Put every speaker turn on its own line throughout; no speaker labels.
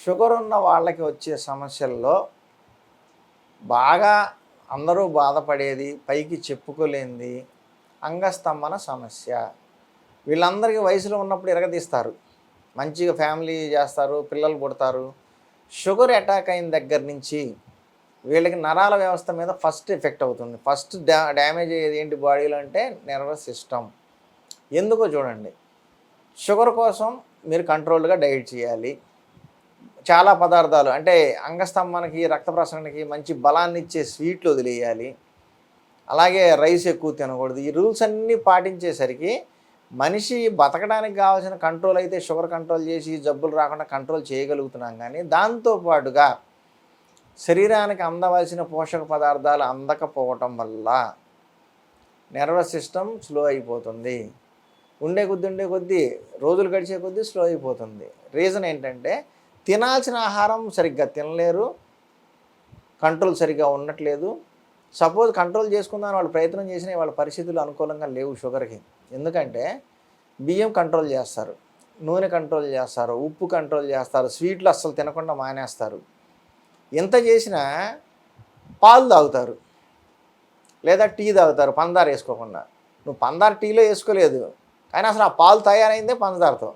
Sugar ఉన్న వాళ్ళకి వచ్చే సమస్యల్లో బాగా అందరూ బాధపడేది, పైకి చెప్పుకోలేనిది అంగస్తంభన సమస్య. వీళ్ళందరికీ వయసులో ఉన్నప్పుడు ఇరగదీస్తారు. మంచిగా ఫ్యామిలీ చేస్తారు, పిల్లలు పుడతారు. షుగర్ అటాక్ అయిన దగ్గర నుంచి వీళ్ళకి నరాల వ్యవస్థ మీద ఫస్ట్ ఎఫెక్ట్ అవుతుంది. ఫస్ట్ డ్యామేజ్ అయ్యేది ఏంటి బాడీలో అంటే నర్వస్ సిస్టమ్. ఎందుకో చూడండి. షుగర్ కోసం మీరు కంట్రోల్డ్గా డైట్ చేయాలి. చాలా పదార్థాలు అంటే అంగస్తంభనకి, రక్త ప్రసరణకి మంచి బలాన్ని ఇచ్చే స్వీట్లు వదిలేయాలి. అలాగే రైస్ ఎక్కువ తినకూడదు. ఈ రూల్స్ అన్నీ పాటించేసరికి మనిషి బతకడానికి కావాల్సిన కంట్రోల్ అయితే షుగర్ కంట్రోల్ చేసి జబ్బులు రాకుండా కంట్రోల్ చేయగలుగుతున్నాం. కానీ దాంతోపాటుగా శరీరానికి అందవలసిన పోషక పదార్థాలు అందకపోవటం వల్ల నర్వస్ సిస్టమ్ స్లో అయిపోతుంది. ఉండే కొద్దీ రోజులు గడిచే కొద్దీ స్లో అయిపోతుంది. రీజన్ ఏంటంటే తినాల్సిన ఆహారం సరిగ్గా తినలేరు, కంట్రోల్ సరిగ్గా ఉండట్లేదు. సపోజ్ కంట్రోల్ చేసుకుందామని వాళ్ళు ప్రయత్నం చేసినా వాళ్ళ పరిస్థితులు అనుకూలంగా లేవు షుగర్కి. ఎందుకంటే బియ్యం కంట్రోల్ చేస్తారు, నూనె కంట్రోల్ చేస్తారు, ఉప్పు కంట్రోల్ చేస్తారు, స్వీట్లు అస్సలు తినకుండా మానేస్తారు. ఎంత చేసినా పాలు తాగుతారు లేదా టీ తాగుతారు పంచదార వేసుకోకుండా. నువ్వు పంచదార టీలో వేసుకోలేదు, కానీ అసలు ఆ పాలు తయారైందే పంచదారతో.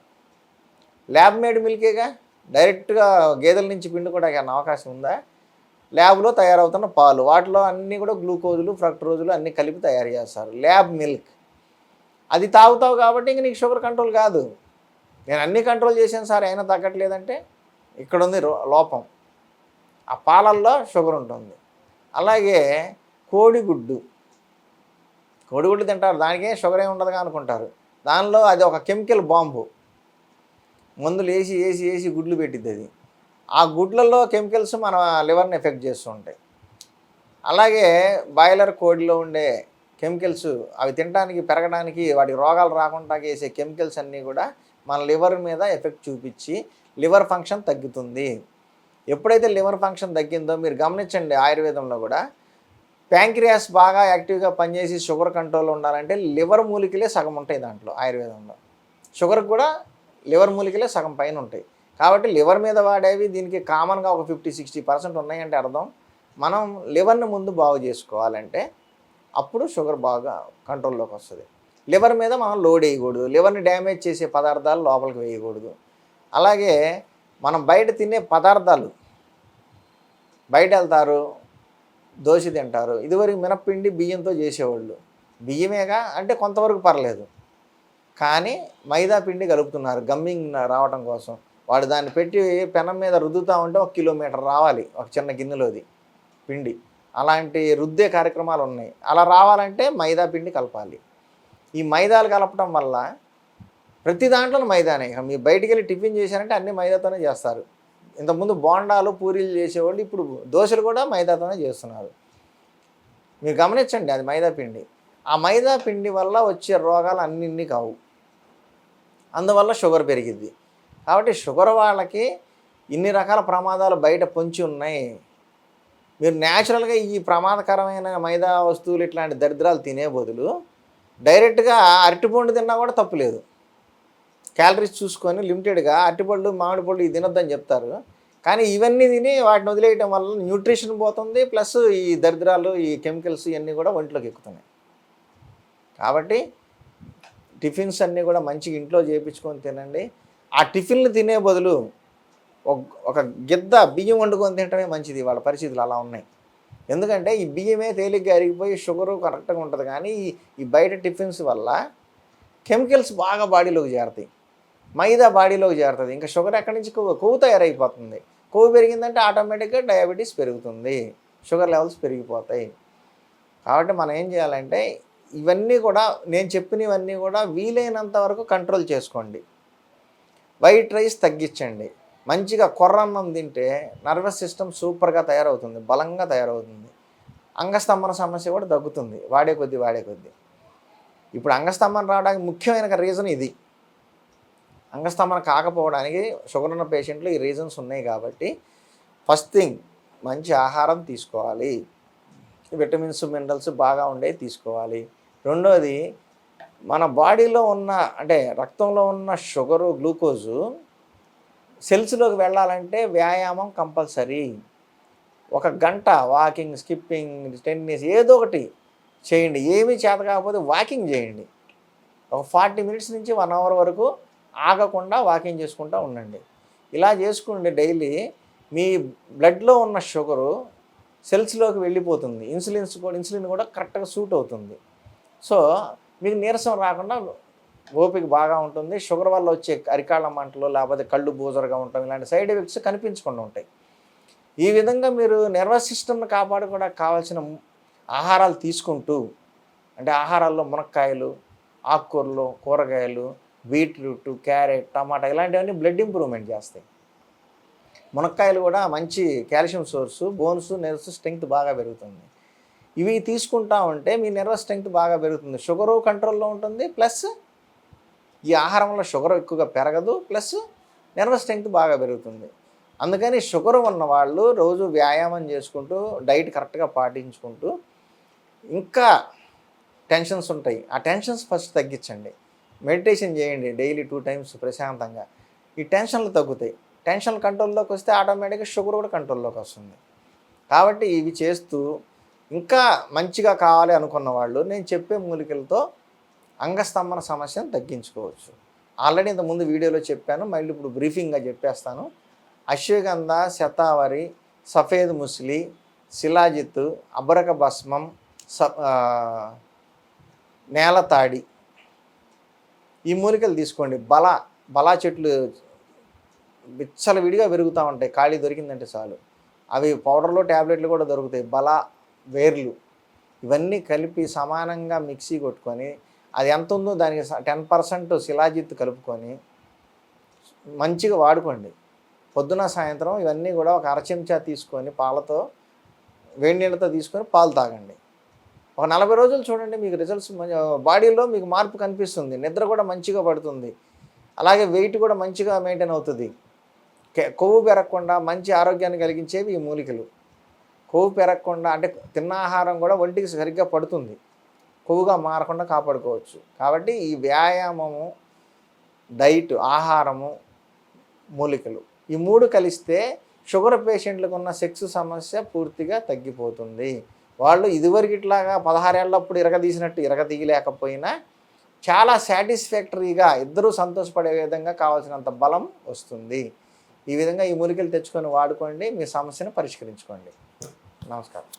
ల్యాబ్ మేడ్ మిల్కేగా, డైరెక్ట్గా గేదెల నుంచి పిండుకోవడానికి అన్న అవకాశం ఉందా? ల్యాబ్లో తయారవుతున్న పాలు, వాటిలో అన్నీ కూడా గ్లూకోజులు, ఫ్రక్టోజులు అన్నీ కలిపి తయారు చేస్తారు. ల్యాబ్ మిల్క్ అది తాగుతావు కాబట్టి ఇంక నీకు షుగర్ కంట్రోల్ కాదు. నేను అన్నీ కంట్రోల్ చేశాను సార్ అయినా తగ్గట్లేదంటే ఇక్కడ ఉంది లోపం. ఆ పాలల్లో షుగర్ ఉంటుంది. అలాగే కోడిగుడ్డు తింటారు, దానికేం షుగర్ ఏమి ఉండదుగా అనుకుంటారు. దానిలో అది ఒక కెమికల్ బాంబు. మందులు వేసి గుడ్లు పెట్టిద్ది అది. ఆ గుడ్లలో కెమికల్స్ మన లివర్ని ఎఫెక్ట్ చేస్తూ ఉంటాయి. అలాగే బాయిలర్ కోడిలో ఉండే కెమికల్స్ అవి తినడానికి, పెరగడానికి, వాటి రోగాలు రాకుండా వేసే కెమికల్స్ అన్నీ కూడా మన లివర్ మీద ఎఫెక్ట్ చూపించి లివర్ ఫంక్షన్ తగ్గుతుంది. ఎప్పుడైతే లివర్ ఫంక్షన్ తగ్గిందో మీరు గమనించండి, ఆయుర్వేదంలో కూడా ప్యాంక్రియాస్ బాగా యాక్టివ్గా పనిచేసి షుగర్ కంట్రోల్లో ఉండాలంటే లివర్ మూలికలే సగం ఉంటాయి దాంట్లో. ఆయుర్వేదంలో షుగర్కి కూడా లివర్ మూలికలే సగం పైన ఉంటాయి. కాబట్టి లివర్ మీద వాడేవి దీనికి కామన్గా ఒక 50-60% ఉన్నాయంటే అర్థం మనం లివర్ని ముందు బాగు చేసుకోవాలంటే అప్పుడు షుగర్ బాగా కంట్రోల్లోకి వస్తుంది. లివర్ మీద మనం లోడ్ వేయకూడదు, లివర్ని డ్యామేజ్ చేసే పదార్థాలు లోపలికి వేయకూడదు. అలాగే మనం బయట తినే పదార్థాలు, బయట వెళ్తారు దోశ తింటారు, ఇదివరకు మినప్పిండి బియ్యంతో చేసేవాళ్ళు, బియ్యమేగా అంటే కొంతవరకు పర్లేదు. కానీ మైదా పిండి కలుపుతున్నారు గమ్మింగ్ రావడం కోసం. వాడు దాన్ని పెట్టి పెనం మీద రుద్దుతూ ఉంటే 1 కిలోమీటర్ రావాలి ఒక చిన్న గిన్నెలోది పిండి. అలాంటి రుద్దే కార్యక్రమాలు ఉన్నాయి. అలా రావాలంటే మైదా పిండి కలపాలి. ఈ మైదాలు కలపడం వల్ల ప్రతి దాంట్లో మైదానే. మీరు బయటికి వెళ్ళి టిఫిన్ చేశారంటే అన్నీ మైదాతోనే చేస్తారు. ఇంతకుముందు బోండాలు, పూరీలు చేసేవాళ్ళు ఇప్పుడు దోశలు కూడా మైదాతోనే చేస్తున్నారు. మీరు గమనించండి, అది మైదా పిండి. ఆ మైదా పిండి వల్ల వచ్చే రోగాలు అన్నింటినీ కావు. అందువల్ల షుగర్ పెరిగిద్ది. కాబట్టి షుగర్ వాళ్ళకి ఇన్ని రకాల ప్రమాదాలు బయట పొంచి ఉన్నాయి. మీరు న్యాచురల్గా ఈ ప్రమాదకరమైన మైదా వస్తువులు ఇట్లాంటి దరిద్రాలు తినే బదులు డైరెక్ట్గా అరటిపండు తిన్నా కూడా తప్పులేదు. క్యాలరీస్ చూసుకొని లిమిటెడ్గా అరటిపళ్ళు, మామిడి పళ్ళు ఇది తినొద్దని చెప్తారు. కానీ ఇవన్నీ తిని వాటిని వదిలేయటం వల్ల న్యూట్రిషన్ పోతుంది, ప్లస్ ఈ దరిద్రాలు, ఈ కెమికల్స్ ఇవన్నీ కూడా ఒంట్లోకి ఎక్కుతున్నాయి. కాబట్టి టిఫిన్స్ అన్నీ కూడా మంచిగా ఇంట్లో చేయించుకొని తినండి. ఆ టిఫిన్లు తినే బదులు ఒక గిద్ద బియ్యం వండుకొని తినటమే మంచిది. వాళ్ళ పరిస్థితులు అలా ఉన్నాయి. ఎందుకంటే ఈ బియ్యమే తేలిగ్గా అరిగిపోయి షుగరు కరెక్ట్గా ఉంటుంది. కానీ ఈ బయట టిఫిన్స్ వల్ల కెమికల్స్ బాగా బాడీలోకి చేరుతాయి, మైదా బాడీలోకి చేరుతుంది. ఇంకా షుగర్ ఎక్కడి నుంచి కొవ్వు తయారైపోతుంది. కొవ్వు పెరిగిందంటే ఆటోమేటిక్గా డయాబెటీస్ పెరుగుతుంది, షుగర్ లెవెల్స్ పెరిగిపోతాయి. కాబట్టి మనం ఏం చేయాలంటే ఇవన్నీ కూడా నేను చెప్పినవన్నీ కూడా వీలైనంత వరకు కంట్రోల్ చేసుకోండి. వైట్ రైస్ తగ్గించండి. మంచిగా కొర్రన్నం తింటే నర్వస్ సిస్టమ్ సూపర్గా తయారవుతుంది, బలంగా తయారవుతుంది. అంగస్తంభన సమస్య కూడా తగ్గుతుంది వాడే కొద్దీ. ఇప్పుడు అంగస్తంభన రావడానికి ముఖ్యమైన రీజన్ ఇది. అంగస్తంభన కాకపోవడానికి షుగర్ ఉన్న పేషెంట్లు ఈ రీజన్స్ ఉన్నాయి. కాబట్టి ఫస్ట్ థింగ్ మంచి ఆహారం తీసుకోవాలి, విటమిన్స్, మినరల్స్ బాగా ఉండేవి తీసుకోవాలి. రెండోది మన బాడీలో ఉన్న అంటే రక్తంలో ఉన్న షుగరు, గ్లూకోజు సెల్స్లోకి వెళ్ళాలంటే వ్యాయామం కంపల్సరీ. 1 గంట వాకింగ్, స్కిప్పింగ్, టెన్నిస్ ఏదో ఒకటి చేయండి. ఏమీ చేత కాకపోతే వాకింగ్ చేయండి. ఒక 40 మినిట్స్ నుంచి 1 అవర్ వరకు ఆగకుండా వాకింగ్ చేసుకుంటూ ఉండండి. ఇలా చేసుకుంటే డైలీ మీ బ్లడ్లో ఉన్న షుగరు సెల్స్లోకి వెళ్ళిపోతుంది. ఇన్సులిన్ కూడా కరెక్ట్గా సూట్ అవుతుంది. సో మీకు నీరసం రాకుండా ఓపిక బాగా ఉంటుంది. షుగర్ వల్ల వచ్చే అరికాళ్ళ మంటలు, లేకపోతే కళ్ళు బూజరగా ఉండటం, ఇలాంటి సైడ్ ఎఫెక్ట్స్ కనిపించకుండా ఉంటాయి. ఈ విధంగా మీరు నర్వస్ సిస్టమ్ని కాపాడుకోవడానికి కావాల్సిన ఆహారాలు తీసుకుంటూ, అంటే ఆహారాల్లో మునక్కాయలు, ఆకుకూరలు, కూరగాయలు, బీట్రూట్, క్యారెట్, టమాటా ఇలాంటివన్నీ బ్లడ్ ఇంప్రూవ్మెంట్ చేస్తాయి. మునక్కాయలు కూడా మంచి calcium source, bones, nerves strength బాగా పెరుగుతుంది. ఇవి తీసుకుంటా ఉంటే మీ నర్వస్ స్ట్రెంగ్త్ బాగా పెరుగుతుంది. షుగరు కంట్రోల్లో ఉంటుంది, ప్లస్ ఈ ఆహారంలో షుగర్ ఎక్కువగా పెరగదు, ప్లస్ నర్వస్ స్ట్రెంగ్త్ బాగా పెరుగుతుంది. అందుకని షుగర్ ఉన్న వాళ్ళు రోజు వ్యాయామం చేసుకుంటూ, డైట్ కరెక్ట్గా పాటించుకుంటూ, ఇంకా టెన్షన్స్ ఉంటాయి, ఆ టెన్షన్స్ ఫస్ట్ తగ్గించండి. మెడిటేషన్ చేయండి డైలీ 2 టైమ్స్ ప్రశాంతంగా. ఈ టెన్షన్లు తగ్గుతాయి. టెన్షన్ కంట్రోల్లోకి వస్తే ఆటోమేటిక్గా షుగర్ కూడా కంట్రోల్లోకి వస్తుంది. కాబట్టి ఇవి చేస్తూ ఇంకా మంచిగా కావాలి అనుకున్న వాళ్ళు నేను చెప్పే మూలికలతో అంగస్తంభన సమస్యను తగ్గించుకోవచ్చు. ఆల్రెడీ ఇంతకుముందు వీడియోలో చెప్పాను, మళ్ళీ ఇప్పుడు బ్రీఫింగ్గా చెప్పేస్తాను. అశ్వగంధ, శతావరి, సఫేద్ ముస్లి, శిలాజిత్, అబరక భస్మం, నేలతాడి, ఈ మూలికలు తీసుకోండి. బలా చెట్లు విచ్చలవిడిగా పెరుగుతూ ఉంటాయి, ఖాళీ దొరికిందంటే చాలు. అవి పౌడర్లు, ట్యాబ్లెట్లు కూడా దొరుకుతాయి. వేర్లు ఇవన్నీ కలిపి సమానంగా మిక్సీ కొట్టుకొని, అది ఎంత ఉందో దానికి 10% శిలాజిత్ కలుపుకొని మంచిగా వాడుకోండి. పొద్దున సాయంత్రం ఇవన్నీ కూడా ఒక 1/2 చెంచా తీసుకొని పాలతో, వేడి నీళ్ళతో తీసుకొని పాలు తాగండి. ఒక 40 రోజులు చూడండి, మీకు రిజల్ట్స్ బాడీలో మీకు మార్పు కనిపిస్తుంది. నిద్ర కూడా మంచిగా పడుతుంది. అలాగే వెయిట్ కూడా మంచిగా మెయింటైన్ అవుతుంది. కొవ్వు పెరగకుండా మంచి ఆరోగ్యాన్ని కలిగించేవి ఈ మూలికలు. కొవ్వు పెరగకుండా, అంటే తిన్న ఆహారం కూడా ఒంటికి సరిగ్గా పడుతుంది, కొవ్వుగా మారకుండా కాపాడుకోవచ్చు. కాబట్టి ఈ వ్యాయామము, డైట్, ఆహారము, మూలికలు ఈ 3 కలిస్తే షుగర్ పేషెంట్లకు ఉన్న సెక్స్ సమస్య పూర్తిగా తగ్గిపోతుంది. వాళ్ళు ఇదివరకు ఇట్లాగా 16 ఏళ్ళప్పుడు ఇరగదీసినట్టు ఇరగదీయలేకపోయినా చాలా సాటిస్ఫాక్టరీగా ఇద్దరూ సంతోషపడే విధంగా కావాల్సినంత బలం వస్తుంది. ఈ విధంగా ఈ మూలికలు తెచ్చుకొని వాడుకోండి, మీ సమస్యను పరిష్కరించుకోండి. నమస్కారం.